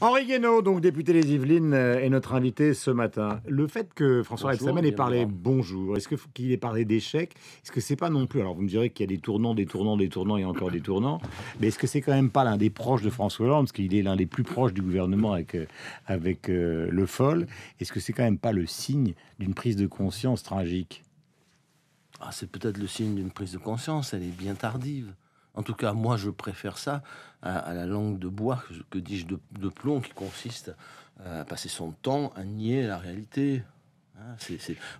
Henri Guénaud, donc député des Yvelines, est notre invité ce matin. Le fait que François Rebsamen ait parlé bonjour, est-ce qu'il ait parlé d'échec? Est-ce que c'est pas non plus, alors vous me direz qu'il y a des tournants et encore des tournants, mais est-ce que c'est quand même pas l'un des proches de François Hollande, parce qu'il est l'un des plus proches du gouvernement avec Le Foll? Est-ce que c'est quand même pas le signe d'une prise de conscience tragique? C'est peut-être le signe d'une prise de conscience, elle est bien tardive. En tout cas, moi, je préfère ça à la langue de bois, que dis-je, de plomb, qui consiste à passer son temps à nier la réalité.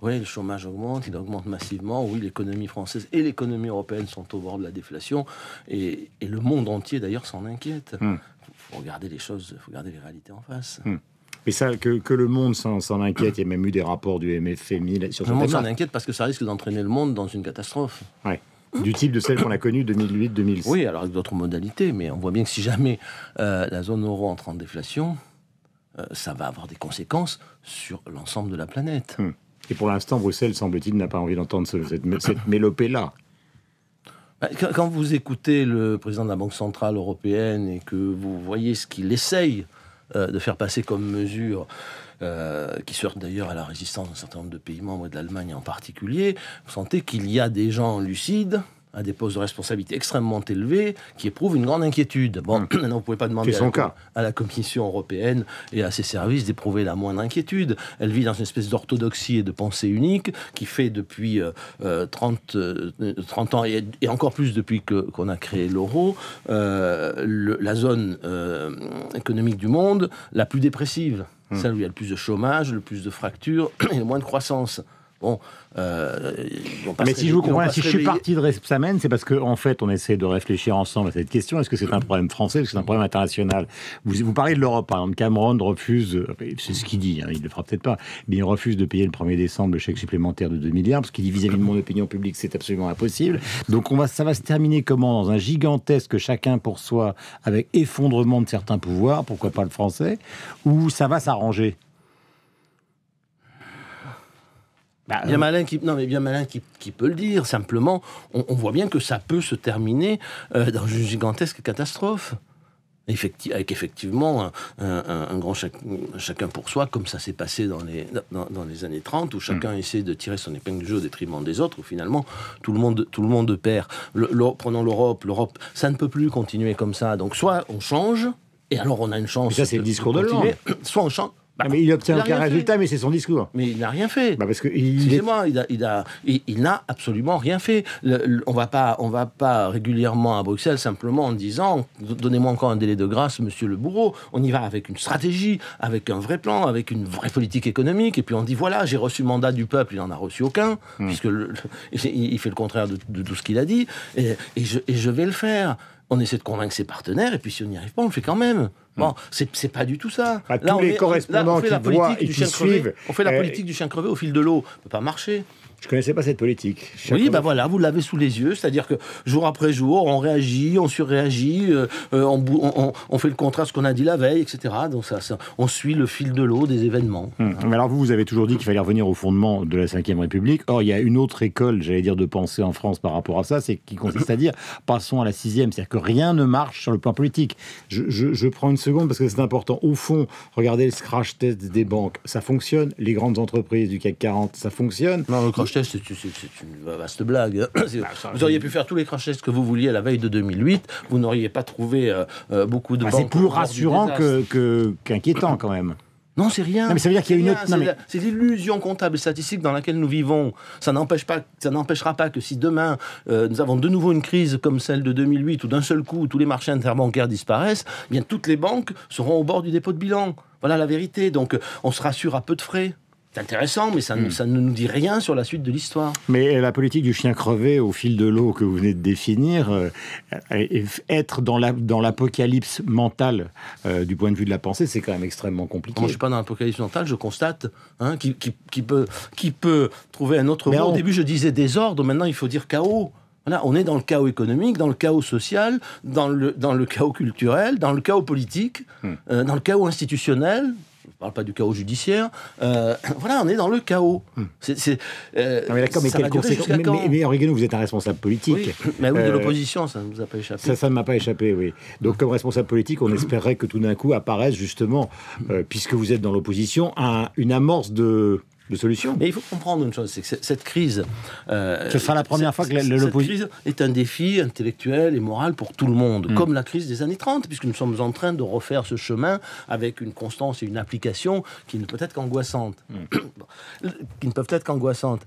Oui, le chômage augmente, il augmente massivement. Oui, l'économie française et l'économie européenne sont au bord de la déflation. Et le monde entier, d'ailleurs, s'en inquiète. Il faut regarder les choses, il faut regarder les réalités en face. Mais ça, que le monde s'en inquiète, il y a même eu des rapports du MFMI sur ce Le monde thème-là. s'en inquiète parce que ça risque d'entraîner le monde dans une catastrophe. Ouais. Du type de celle qu'on a connue 2008-2006. Oui, alors avec d'autres modalités, mais on voit bien que si jamais la zone euro entre en déflation, ça va avoir des conséquences sur l'ensemble de la planète. Et pour l'instant, Bruxelles, semble-t-il, n'a pas envie d'entendre cette mélopée-là. Quand vous écoutez le président de la Banque Centrale Européenne et que vous voyez ce qu'il essaye de faire passer comme mesure, qui se heurte d'ailleurs à la résistance d'un certain nombre de pays membres et de l'Allemagne en particulier, vous sentez qu'il y a des gens lucides, à des postes de responsabilité extrêmement élevés, qui éprouvent une grande inquiétude. Maintenant, vous ne pouvez pas demander à la Commission européenne et à ses services d'éprouver la moindre inquiétude. Elle vit dans une espèce d'orthodoxie et de pensée unique qui fait depuis 30 ans, et encore plus depuis qu'on a créé l'euro, la zone économique du monde la plus dépressive. Celle où il y a le plus de chômage, le plus de fractures et le moins de croissance. Mais si je vous comprends, si je suis parti de Rebsamen, c'est parce qu'en fait, on essaie de réfléchir ensemble à cette question. Est-ce que c'est un problème français? Est-ce que c'est un problème international? Vous parlez de l'Europe, par exemple. Cameron refuse, c'est ce qu'il dit, il ne le fera peut-être pas, mais il refuse de payer le 1er décembre le chèque supplémentaire de 2 milliards, parce qu'il dit vis-à-vis de mon opinion publique, c'est absolument impossible. Donc ça va se terminer comment? Dans un gigantesque chacun pour soi, avec effondrement de certains pouvoirs, pourquoi pas le français, ou ça va s'arranger? Bien malin qui peut le dire. Simplement, on voit bien que ça peut se terminer dans une gigantesque catastrophe. Avec effectivement un grand chacun pour soi, comme ça s'est passé dans les années 30, où chacun essaie de tirer son épingle du jeu au détriment des autres, où finalement tout le monde perd. Prenons l'Europe, ça ne peut plus continuer comme ça. Donc soit on change, et alors on a une chance. Mais ça, c'est le discours de Hollande. Soit on change. Mais il n'obtient aucun résultat, mais c'est son discours. Mais il n'a rien fait. Parce que Excusez-moi, il n'a absolument rien fait. On va pas régulièrement à Bruxelles simplement en disant « Donnez-moi encore un délai de grâce, monsieur le bourreau ». On y va avec une stratégie, avec un vrai plan, avec une vraie politique économique. Et puis on dit « Voilà, j'ai reçu mandat du peuple ». Il n'en a reçu aucun, puisque il fait le contraire de tout ce qu'il a dit. Et je vais le faire. On essaie de convaincre ses partenaire, et puis si on n'y arrive pas, on le fait quand même. C'est pas du tout ça. Tous les correspondants qui voient et qui suivent... On fait la politique du chien crevé au fil de l'eau. Ça peut pas marcher. Je connaissais pas cette politique. Oui, voilà, vous l'avez sous les yeux. C'est-à-dire que jour après jour, on réagit, on surréagit, on fait le contraire de ce qu'on a dit la veille, etc. Donc on suit le fil de l'eau des événements. Mais alors vous avez toujours dit qu'il fallait revenir au fondement de la Ve République. Or, il y a une autre école, j'allais dire, de pensée en France par rapport à ça, c'est qui consiste à dire passons à la 6e. C'est-à-dire que rien ne marche sur le plan politique. Je prends une seconde parce que c'est important. Au fond, regardez le crash test des banques, ça fonctionne. Les grandes entreprises du CAC 40, ça fonctionne. Non, le crash test, c'est une vaste blague. Vous auriez pu faire tous les crash tests que vous vouliez à la veille de 2008. Vous n'auriez pas trouvé beaucoup de banques. C'est plus rassurant qu'inquiétant quand même. Non, c'est rien. Non, mais ça veut dire qu'il y a une autre... C'est l'illusion comptable et statistique dans laquelle nous vivons. Ça n'empêchera pas que si demain nous avons de nouveau une crise comme celle de 2008 où d'un seul coup tous les marchés interbancaires disparaissent, eh bien toutes les banques seront au bord du dépôt de bilan. Voilà la vérité. Donc on se rassure à peu de frais. C'est intéressant, mais ça ne nous dit rien sur la suite de l'histoire. Mais la politique du chien crevé au fil de l'eau que vous venez de définir, être dans l'apocalypse mentale du point de vue de la pensée, c'est quand même extrêmement compliqué. Moi, je ne suis pas dans l'apocalypse mentale, je constate qui peut trouver un autre mot. Au début, je disais désordre, maintenant il faut dire chaos. Voilà, on est dans le chaos économique, dans le chaos social, dans le chaos culturel, dans le chaos politique, dans le chaos institutionnel. je ne parle pas du chaos judiciaire. Voilà, on est dans le chaos. Mais d'accord, mais quelles conséquences? Mais Oregano, vous êtes un responsable politique. Oui, mais oui, de l'opposition, ça ne nous a pas échappé. Ça ne m'a pas échappé, oui. Donc, comme responsable politique, on espérait que tout d'un coup apparaisse justement, puisque vous êtes dans l'opposition, une amorce de solution. Mais il faut comprendre une chose, c'est que cette crise... ce sera la première fois que l'opposition... Cette crise est un défi intellectuel et moral pour tout le monde, comme la crise des années 30, puisque nous sommes en train de refaire ce chemin avec une constance et une application qui ne peut être qu'angoissante. Qui ne peuvent être qu'angoissantes.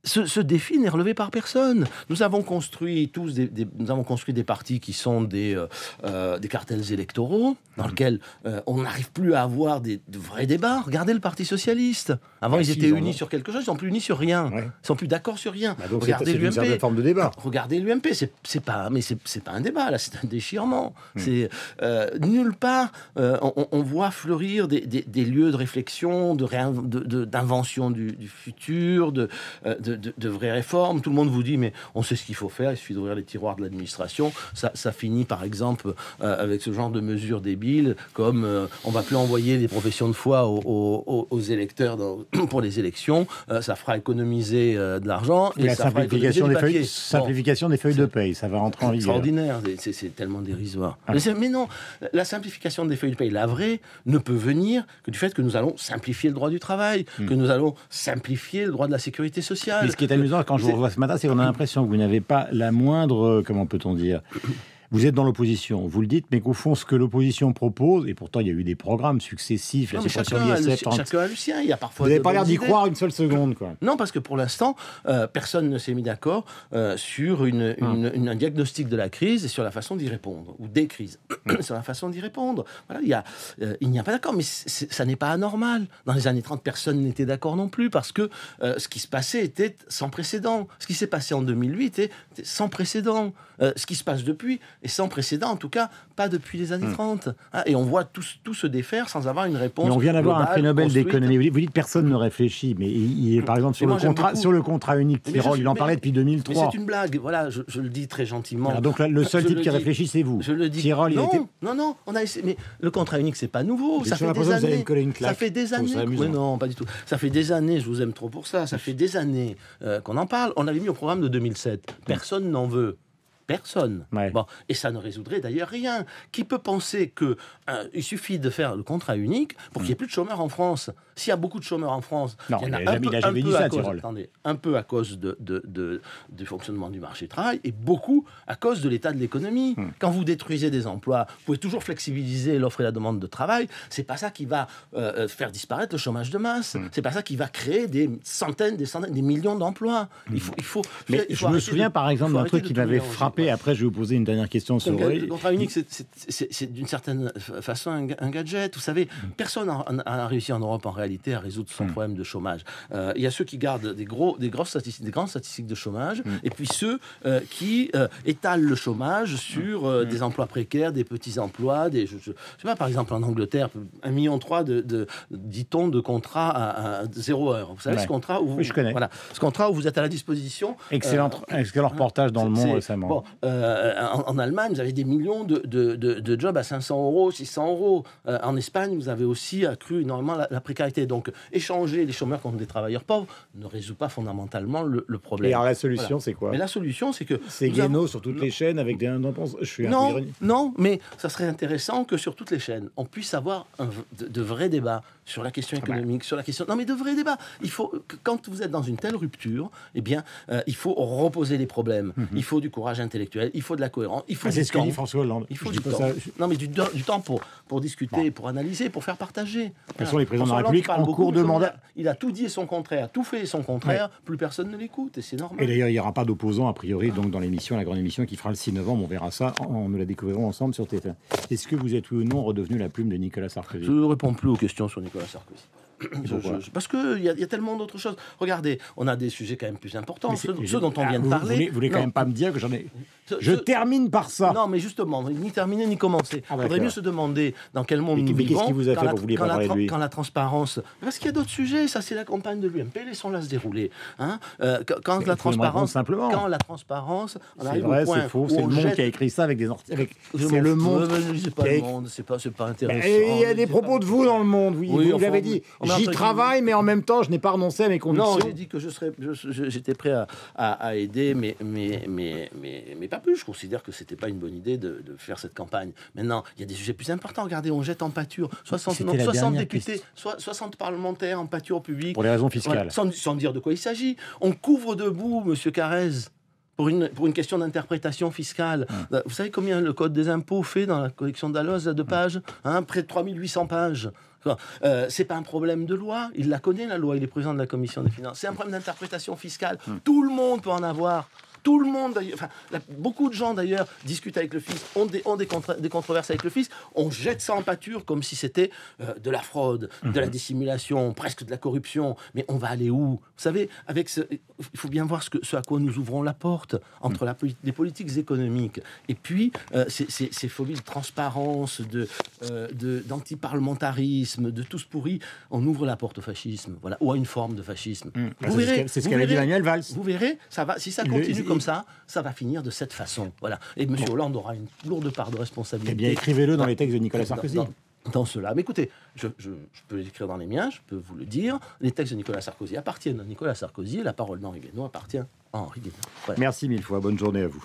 Ce défi n'est relevé par personne. Nous avons construit des partis qui sont des cartels électoraux dans lesquels on n'arrive plus à avoir de vrais débats. Regardez le Parti socialiste. Avant, ils étaient unis sur quelque chose, ils ne sont plus unis sur rien. Ouais. Ils ne sont plus d'accord sur rien. Donc regardez l'UMP. C'est une forme de débat. Regardez l'UMP. C'est pas un débat, là, c'est un déchirement. C'est nulle part on voit fleurir des lieux de réflexion, d'invention du futur, de vraies réformes. Tout le monde vous dit, mais on sait ce qu'il faut faire, il suffit d'ouvrir les tiroirs de l'administration. Ça finit, par exemple, avec ce genre de mesures débiles, comme on ne va plus envoyer des professions de foi aux électeurs pour les élections. Ça fera économiser de l'argent. Et la simplification des feuilles de paye, ça va rentrer en vigueur. Extraordinaire, c'est tellement dérisoire. Mais non, la simplification des feuilles de paye, la vraie, ne peut venir que du fait que nous allons simplifier le droit du travail, que nous allons simplifier le droit de la sécurité sociale. Mais ce qui est amusant quand je vous revois ce matin, c'est qu'on a l'impression que vous n'avez pas la moindre, comment peut-on dire, vous êtes dans l'opposition, vous le dites, mais qu'au fond, ce que l'opposition propose, et pourtant il y a eu des programmes successifs, la suppression de l'ISF... Chacun a le sien, il y a parfois... Vous n'avez pas l'air d'y croire une seule seconde, quoi. Non, parce que pour l'instant, personne ne s'est mis d'accord sur un diagnostic de la crise et sur la façon d'y répondre, ou des crises, sur la façon d'y répondre. Voilà, il n'y a pas d'accord, mais ça n'est pas anormal. Dans les années 30, personne n'était d'accord non plus, parce que ce qui se passait était sans précédent. Ce qui s'est passé en 2008 était sans précédent. Ce qui se passe depuis est sans précédent, en tout cas, pas depuis les années 30. Et on voit tout se défaire sans avoir une réponse. Mais on vient d'avoir un prix Nobel construite. d'économie. Vous dites personne ne réfléchit, mais par exemple sur le contrat unique, Tirole, il en parlait depuis 2003. Mais c'est une blague, voilà, je le dis très gentiment. Alors donc là, le seul type qui réfléchit, c'est vous. Je le dis. Tirole, non, on a essayé, mais le contrat unique, c'est pas nouveau. Ça fait des années. Vous allez me coller une claque. Ça fait des années. Oui, non, pas du tout. Ça fait des années. Je vous aime trop pour ça. Ça fait des années qu'on en parle. On l'avait mis au programme de 2007. Personne n'en veut. Personne. Ouais. Bon, et ça ne résoudrait d'ailleurs rien. Qui peut penser qu'il suffit de faire le contrat unique pour qu'il n'y ait plus de chômeurs en France? S'il y a beaucoup de chômeurs en France, non, il n'a jamais dit ça, Tirole. Un peu à cause du fonctionnement du marché du travail et beaucoup à cause de l'état de l'économie. Quand vous détruisez des emplois, vous pouvez toujours flexibiliser l'offre et la demande de travail. C'est pas ça qui va faire disparaître le chômage de masse. C'est pas ça qui va créer des centaines, des millions d'emplois. Mais je me souviens par exemple d'un truc qui m'avait frappé. Après, je vais vous poser une dernière question sur... Le contrat unique, c'est d'une certaine façon un gadget. Vous savez, personne n'a réussi en Europe, en réalité, à résoudre son problème de chômage. Il y a ceux qui gardent des grandes statistiques de chômage, et puis ceux qui étalent le chômage sur des emplois précaires, des petits emplois. Je sais pas, par exemple, en Angleterre, 1,3 million dit-on, de contrats à 0 heure. Vous savez, ce contrat où je connais. Voilà, ce contrat où vous êtes à la disposition... Excellent reportage dans Le Monde récemment. Bon, en Allemagne, vous avez des millions de jobs à 500 euros, 600 euros. En Espagne, vous avez aussi accru énormément la précarité. Donc, échanger les chômeurs contre des travailleurs pauvres ne résout pas fondamentalement le problème. Et alors, la solution, c'est quoi? Mais la solution, c'est que... C'est Guénaud sur toutes les chaînes avec des... Non, mais ça serait intéressant que sur toutes les chaînes, on puisse avoir de vrais débats sur la question économique, sur la question... Non, mais de vrais débats. Il faut, quand vous êtes dans une telle rupture, eh bien, il faut reposer les problèmes. Il faut du courage intellectuel, il faut de la cohérence, il faut du temps. C'est ce que dit François Hollande. Il faut du temps. Non, mais du temps pour discuter, pour analyser, pour faire partager. Quels sont les présidents de la République en cours de mandat? Il a tout dit et son contraire, tout fait et son contraire. Plus personne ne l'écoute et c'est normal. Et d'ailleurs, il n'y aura pas d'opposants, a priori, donc dans l'émission, la grande émission qui fera le 6 novembre. On verra ça, nous la découvrirons ensemble sur TF1. Est-ce que vous êtes, oui ou non, redevenu la plume de Nicolas Sarkozy? Je ne réponds plus aux questions sur Nicolas Sarkozy. Parce qu'il y a tellement d'autres choses. Regardez, on a des sujets quand même plus importants, ceux dont on vient de parler. Vous voulez quand même pas me dire que j'en ai... Je termine par ça. Non, mais justement, ni terminer ni commencer. Il faudrait mieux se demander dans quel monde nous vivons. Qu'est-ce qui vous a fait pour vous voulez pas parler de lui quand la transparence... Parce qu'il y a d'autres sujets, ça c'est la campagne de l'UMP, laissons-la se dérouler. Hein, quand la transparence... Quand la transparence... C'est vrai, c'est faux, c'est Le Monde qui a écrit ça avec des... C'est Le Monde... C'est pas Le Monde, c'est pas intéressant. Il y a des propos de vous dans Le Monde, oui. Vous l'avez dit, j'y travaille, mais en même temps, je n'ai pas renoncé à mes convictions. Non, j'ai dit que j'étais prêt à aider, mais pas plus. Je considère que c'était pas une bonne idée de faire cette campagne. Maintenant, il y a des sujets plus importants. Regardez, on jette en pâture 60 députés, 60 parlementaires en pâture publique. Pour les raisons fiscales. Sans dire de quoi il s'agit. On couvre debout, monsieur Carrez, pour une question d'interprétation fiscale. Vous savez combien le Code des impôts fait dans la collection d'Alloz de pages, près de 3800 pages. C'est pas un problème de loi, il la connaît la loi, il est président de la commission des finances. C'est un problème d'interprétation fiscale. Tout le monde peut en avoir. Tout le monde, beaucoup de gens d'ailleurs discutent avec le fisc, ont des controverses avec le fisc, on jette ça en pâture comme si c'était de la fraude, de la dissimulation, presque de la corruption. Mais on va aller où? Vous savez, il faut bien voir ce à quoi nous ouvrons la porte entre les politiques économiques et puis ces phobies de transparence, d'antiparlementarisme, de tout ce pourri. On ouvre la porte au fascisme, voilà, ou à une forme de fascisme. Vous verrez, c'est ce qu'avait dit Manuel Valls. Vous verrez, si ça continue comme ça va finir de cette façon. Voilà. Et M. Hollande aura une lourde part de responsabilité. Eh bien, écrivez-le dans les textes de Nicolas Sarkozy. Dans cela. Mais écoutez, je peux l'écrire dans les miens, je peux vous le dire. Les textes de Nicolas Sarkozy appartiennent à Nicolas Sarkozy et la parole d'Henri Guénaud appartient à Henri Guénaud. Voilà. Merci mille fois. Bonne journée à vous.